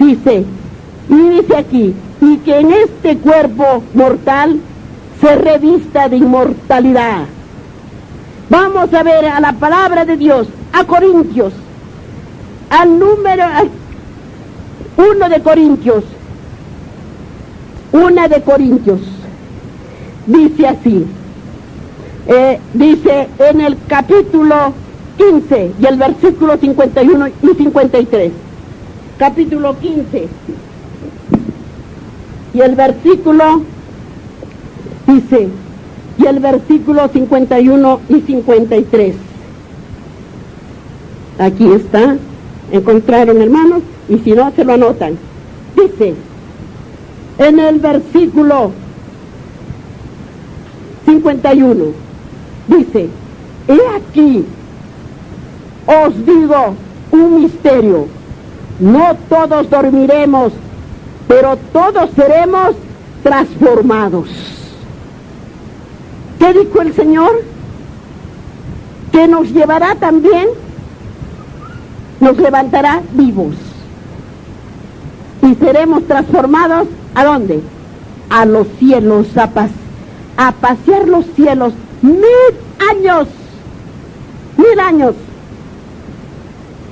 Dice, y dice aquí, y que en este cuerpo mortal se revista de inmortalidad. Vamos a ver a la palabra de Dios, a Corintios, al número 1 de Corintios, 1 de Corintios, dice así, dice en el capítulo 15 y el versículo 51 y 53, capítulo 15 y el versículo, dice, y el versículo 51 y 53. Aquí está, encontraron, hermanos, y si no se lo anotan. Dice, en el versículo 51, dice, he aquí, os digo un misterio, no todos dormiremos, pero todos seremos transformados. ¿Qué dijo el Señor? Que nos llevará también, nos levantará vivos. Y seremos transformados, ¿a dónde? A los cielos, a pasear los cielos 1000 años. 1000 años.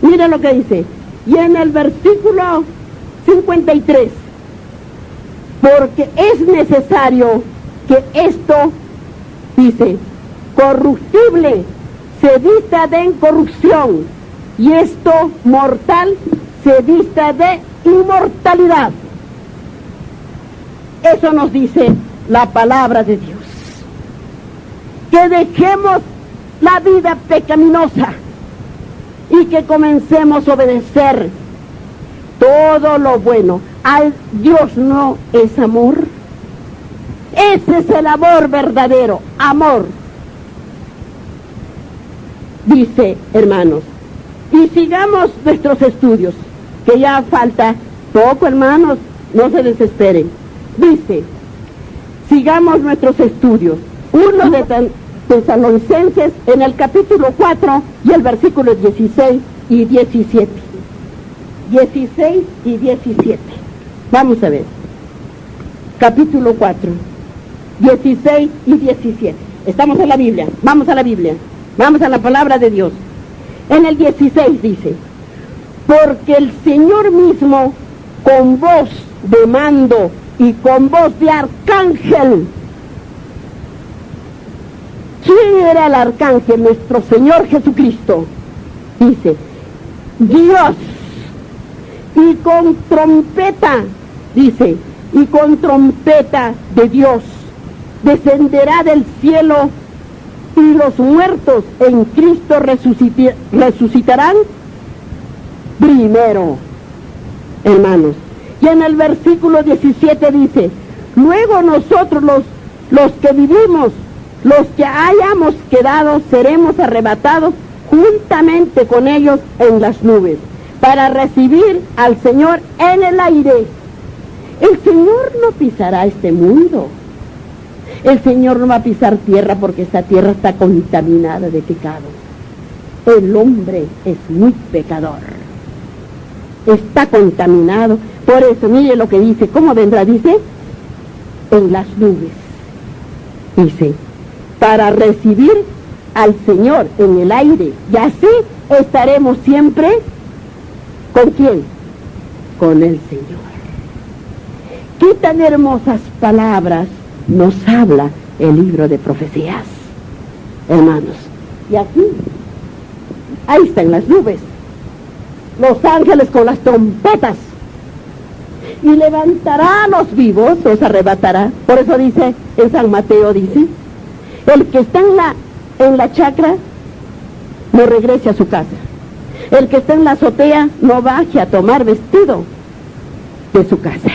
Mira lo que dice. Y en el versículo 53, porque es necesario que esto, dice, corruptible se vista de incorrupción y esto mortal se vista de inmortalidad. Eso nos dice la palabra de Dios. Que dejemos la vida pecaminosa y que comencemos a obedecer todo lo bueno. Al Dios no es amor. Ese es el amor verdadero, amor. Dice, hermanos, y sigamos nuestros estudios, que ya falta poco, hermanos, no se desesperen. Dice, sigamos nuestros estudios. 1 de Tesalonicenses en el capítulo 4 y el versículo 16 y 17. 16 y 17. Vamos a ver. Capítulo 4, 16 y 17. Estamos en la Biblia. Vamos a la Biblia. Vamos a la palabra de Dios. En el 16 dice, porque el Señor mismo con voz de mando y con voz de arcángel. ¿Quién era el arcángel? Nuestro Señor Jesucristo. Dice, Dios, y con trompeta, dice, y con trompeta de Dios descenderá del cielo y los muertos en Cristo resucitarán primero, hermanos. Y en el versículo 17 dice, luego nosotros los que vivimos, los que hayamos quedado, seremos arrebatados juntamente con ellos en las nubes, para recibir al Señor en el aire. El Señor no pisará este mundo. El Señor no va a pisar tierra porque esta tierra está contaminada de pecado. El hombre es muy pecador. Está contaminado. Por eso, mire lo que dice. ¿Cómo vendrá? Dice, en las nubes. Dice, para recibir al Señor en el aire. Y así estaremos siempre, ¿con quién? Con el Señor. ¿Qué tan hermosas palabras nos habla el libro de profecías, hermanos? Y aquí, ahí están las nubes, los ángeles con las trompetas, y levantará a los vivos, los arrebatará. Por eso dice, en San Mateo dice, el que está en la chacra, no regrese a su casa. El que está en la azotea, no baje a tomar vestido de su casa.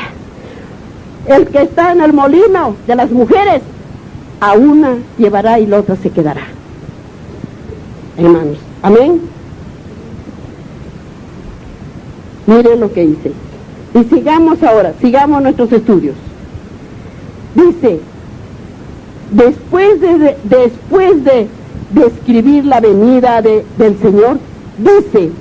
El que está en el molino de las mujeres, a una llevará y la otra se quedará. Hermanos, amén. Miren lo que dice. Y sigamos ahora, sigamos nuestros estudios. Dice, después de describir la venida del Señor, dice,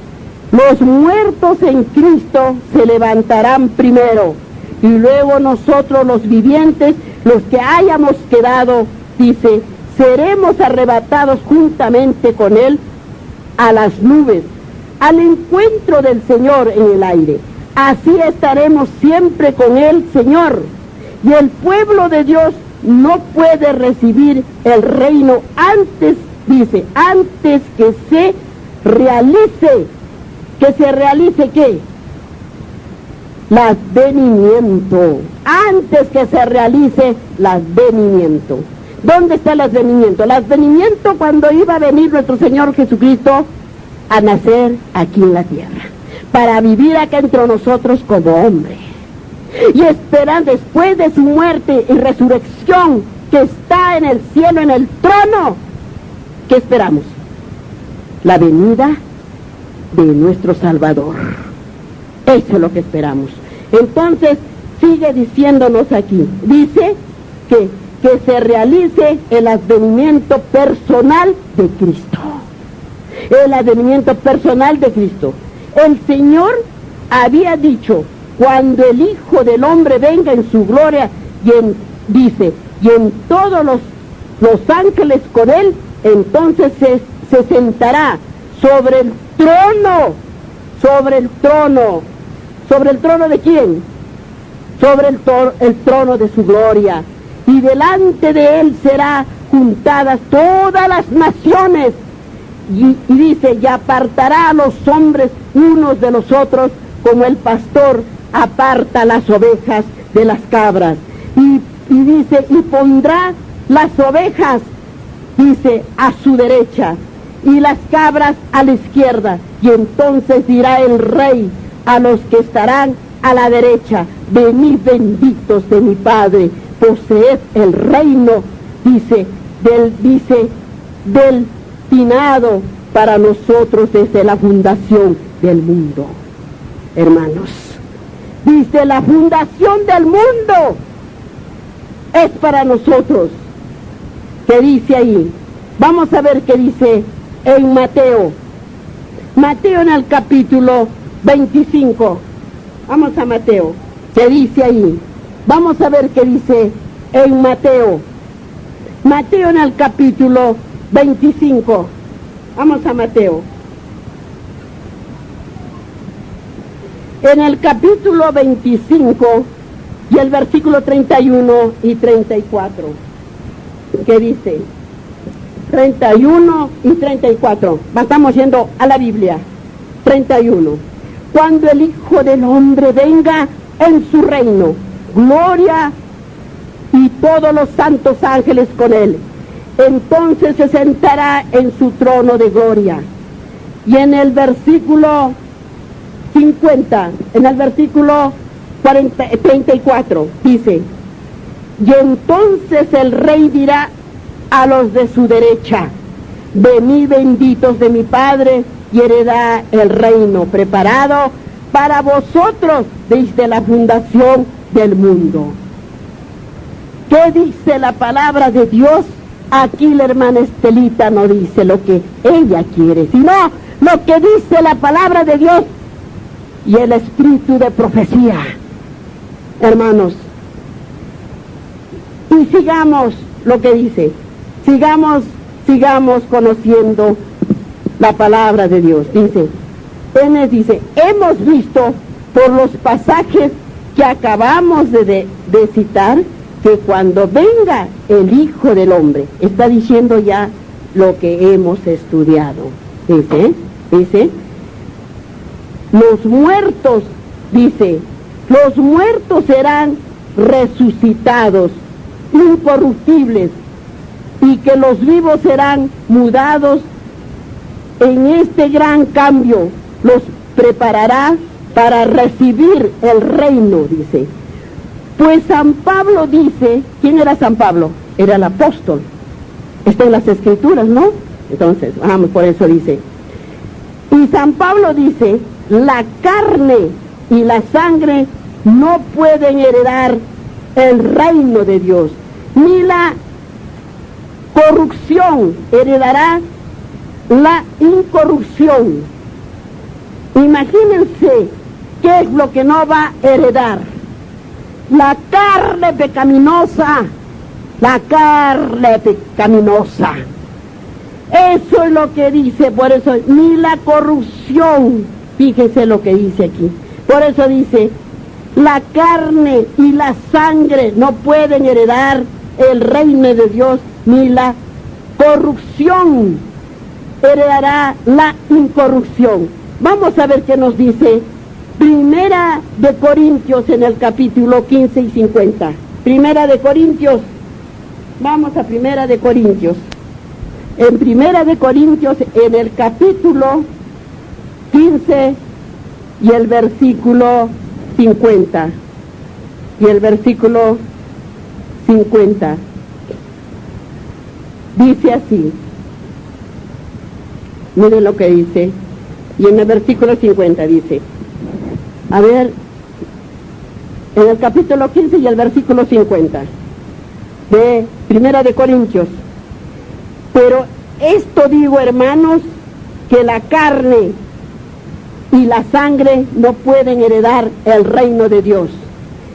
Los muertos en Cristo se levantarán primero, y luego nosotros los vivientes, los que hayamos quedado, dice, seremos arrebatados juntamente con Él a las nubes, al encuentro del Señor en el aire. Así estaremos siempre con el Señor. Y el pueblo de Dios no puede recibir el reino antes, dice, antes que se realice. ¿Que se realice qué? El advenimiento. Antes que se realice el advenimiento. ¿Dónde está el advenimiento? El advenimiento cuando iba a venir nuestro Señor Jesucristo a nacer aquí en la tierra, para vivir acá entre nosotros como hombre. Y esperar después de su muerte y resurrección, que está en el cielo, en el trono, ¿qué esperamos? La venida de nuestro Salvador. Eso es lo que esperamos. Entonces, sigue diciéndonos aquí, dice que se realice el advenimiento personal de Cristo. El advenimiento personal de Cristo. El Señor había dicho, cuando el Hijo del Hombre venga en su gloria, dice, y en todos los ángeles con Él, entonces se sentará sobre el trono. ¿Sobre el trono de quién? Sobre el trono de su gloria. Y delante de Él serán juntadas todas las naciones. Y dice, y apartará a los hombres unos de los otros, como el pastor aparta las ovejas de las cabras. Y dice, y pondrá las ovejas, dice, a su derecha, y las cabras a la izquierda. Y entonces dirá el Rey a los que estarán a la derecha, venid benditos de mi Padre, poseed el reino, dice, del destinado para nosotros desde la fundación del mundo. Hermanos, dice, la fundación del mundo es para nosotros. ¿Qué dice ahí? Vamos a ver qué dice en Mateo en el capítulo 25. Vamos a Mateo, ¿qué dice ahí? Vamos a ver qué dice en Mateo en el capítulo 25. Vamos a Mateo. En el capítulo 25 y el versículo 31 y 34. ¿Qué dice? 31 y 34. Estamos yendo a la Biblia. 31. Cuando el Hijo del Hombre venga en su reino, gloria y todos los santos ángeles con Él, entonces se sentará en su trono de gloria. Y en el versículo 50, en el versículo 34, dice, y entonces el Rey dirá a los de su derecha, venid benditos de mi Padre, y heredad el reino preparado para vosotros desde la fundación del mundo. ¿Qué dice la palabra de Dios? Aquí la hermana Estelita no dice lo que ella quiere, sino lo que dice la palabra de Dios y el espíritu de profecía. Hermanos, y sigamos lo que dice, sigamos conociendo la palabra de Dios. Dice, hemos visto por los pasajes que acabamos de citar, que cuando venga el Hijo del Hombre, está diciendo ya lo que hemos estudiado. Dice, los muertos serán resucitados, incorruptibles, y que los vivos serán mudados. En este gran cambio los preparará para recibir el reino, dice. Pues San Pablo dice, ¿quién era San Pablo? Era el apóstol. Está en las Escrituras, ¿no? Entonces, por eso dice. Y San Pablo dice, la carne y la sangre no pueden heredar el reino de Dios, ni la corrupción heredará la incorrupción. Imagínense qué es lo que no va a heredar. La carne pecaminosa, la carne pecaminosa. Eso es lo que dice, por eso, ni la corrupción, fíjese lo que dice aquí. Por eso dice, la carne y la sangre no pueden heredar el reino de Dios, ni la corrupción heredará la incorrupción. Vamos a ver qué nos dice Primera de Corintios en el capítulo 15 y 50. Primera de Corintios, vamos a Primera de Corintios. En Primera de Corintios, en el capítulo 15 y el versículo 50. Y el versículo 50 dice así. Miren lo que dice. Y en el versículo 50 dice, a ver, en el capítulo 15 y el versículo 50 de Primera de Corintios. Pero esto digo, hermanos, que la carne y la sangre no pueden heredar el reino de Dios,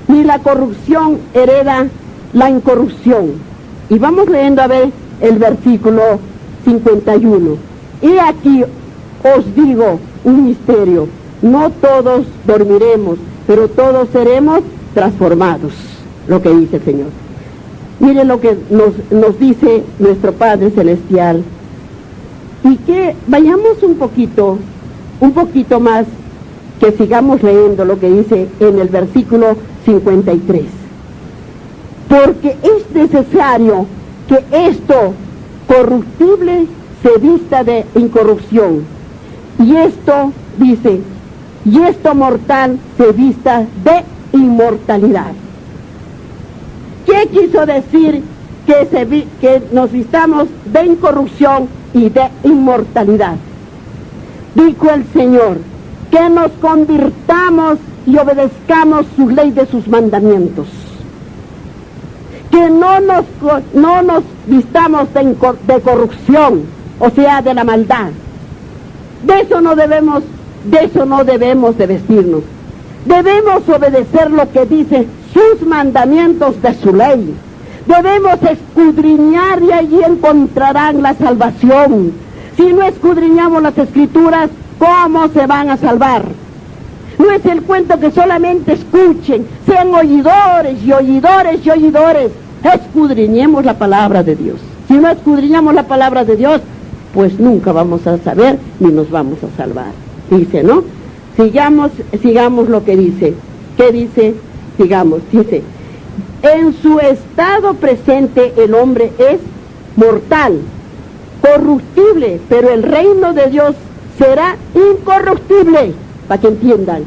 ni la corrupción hereda la incorrupción. Y vamos leyendo a ver el versículo 51. Y aquí os digo un misterio, no todos dormiremos, pero todos seremos transformados, lo que dice el Señor. Mire lo que nos dice nuestro Padre Celestial. Y que vayamos un poquito más, que sigamos leyendo lo que dice en el versículo 53. Porque es necesario que esto corruptible se vista de incorrupción. Y esto, dice, y esto mortal se vista de inmortalidad. ¿Qué quiso decir que nos vistamos de incorrupción y de inmortalidad? Dijo el Señor, que nos convirtamos y obedezcamos su ley de sus mandamientos. Que no nos vistamos de corrupción, o sea, de la maldad. De eso no debemos de vestirnos. Debemos obedecer lo que dice sus mandamientos de su ley. Debemos escudriñar y allí encontrarán la salvación. Si no escudriñamos las Escrituras, ¿cómo se van a salvar? No es el cuento que solamente escuchen, sean oidores y oidores y oidores. Escudriñemos la palabra de Dios. Si no escudriñamos la palabra de Dios, pues nunca vamos a saber ni nos vamos a salvar. Dice, ¿no? Sigamos lo que dice. ¿Qué dice? Sigamos, dice, en su estado presente el hombre es mortal, corruptible, pero el reino de Dios será incorruptible, para que entiendan.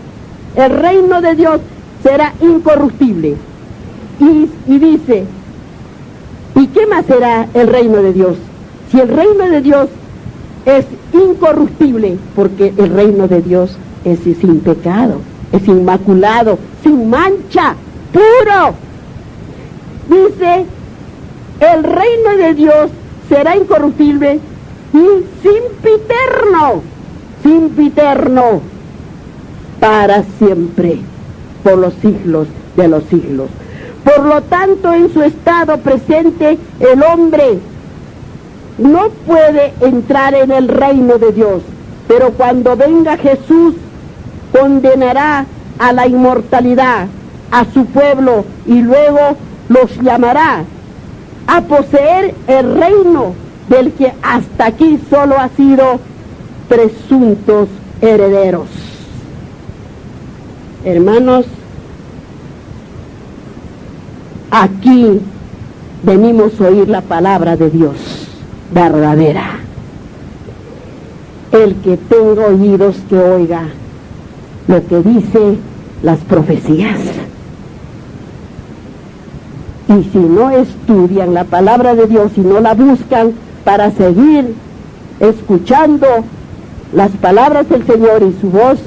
El reino de Dios será incorruptible. Y dice, ¿y qué más será el reino de Dios? Si el reino de Dios es incorruptible, porque el reino de Dios es sin pecado, es inmaculado, sin mancha, puro. Dice, el reino de Dios será incorruptible y sempiterno, para siempre, por los siglos de los siglos. Por lo tanto, en su estado presente, el hombre no puede entrar en el reino de Dios, pero cuando venga Jesús, condenará a la inmortalidad a su pueblo y luego los llamará a poseer el reino del que hasta aquí solo ha sido presuntos herederos. Hermanos, aquí venimos a oír la palabra de Dios verdadera. El que tenga oídos que oiga lo que dice las profecías. Y si no estudian la palabra de Dios y no la buscan para seguir escuchando las palabras del Señor y su voz,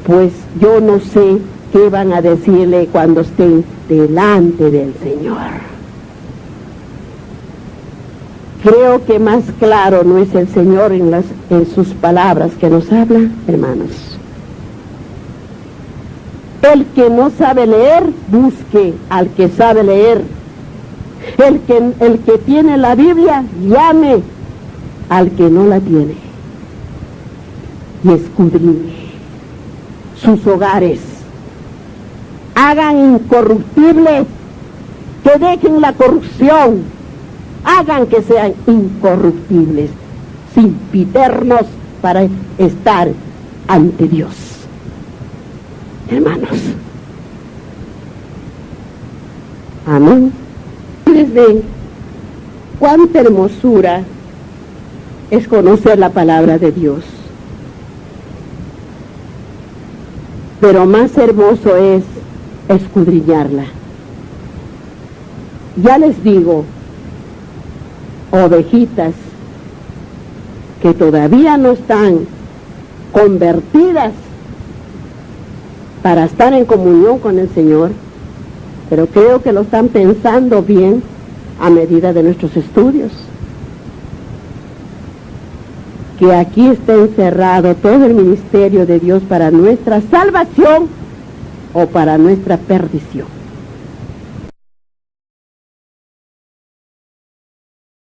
pues yo no sé qué van a decirle cuando estén delante del Señor. Creo que más claro no es el Señor en sus palabras que nos habla, hermanos. El que no sabe leer, busque al que sabe leer. El que tiene la Biblia, llame al que no la tiene. Y escudriñe sus hogares. Hagan incorruptibles, que dejen la corrupción. Hagan que sean incorruptibles, sempiternos para estar ante Dios. Hermanos, amén. Ustedes ven cuánta hermosura es conocer la palabra de Dios, pero más hermoso es escudriñarla. Ya les digo, ovejitas que todavía no están convertidas para estar en comunión con el Señor, pero creo que lo están pensando bien a medida de nuestros estudios. Que aquí está encerrado todo el ministerio de Dios para nuestra salvación o para nuestra perdición.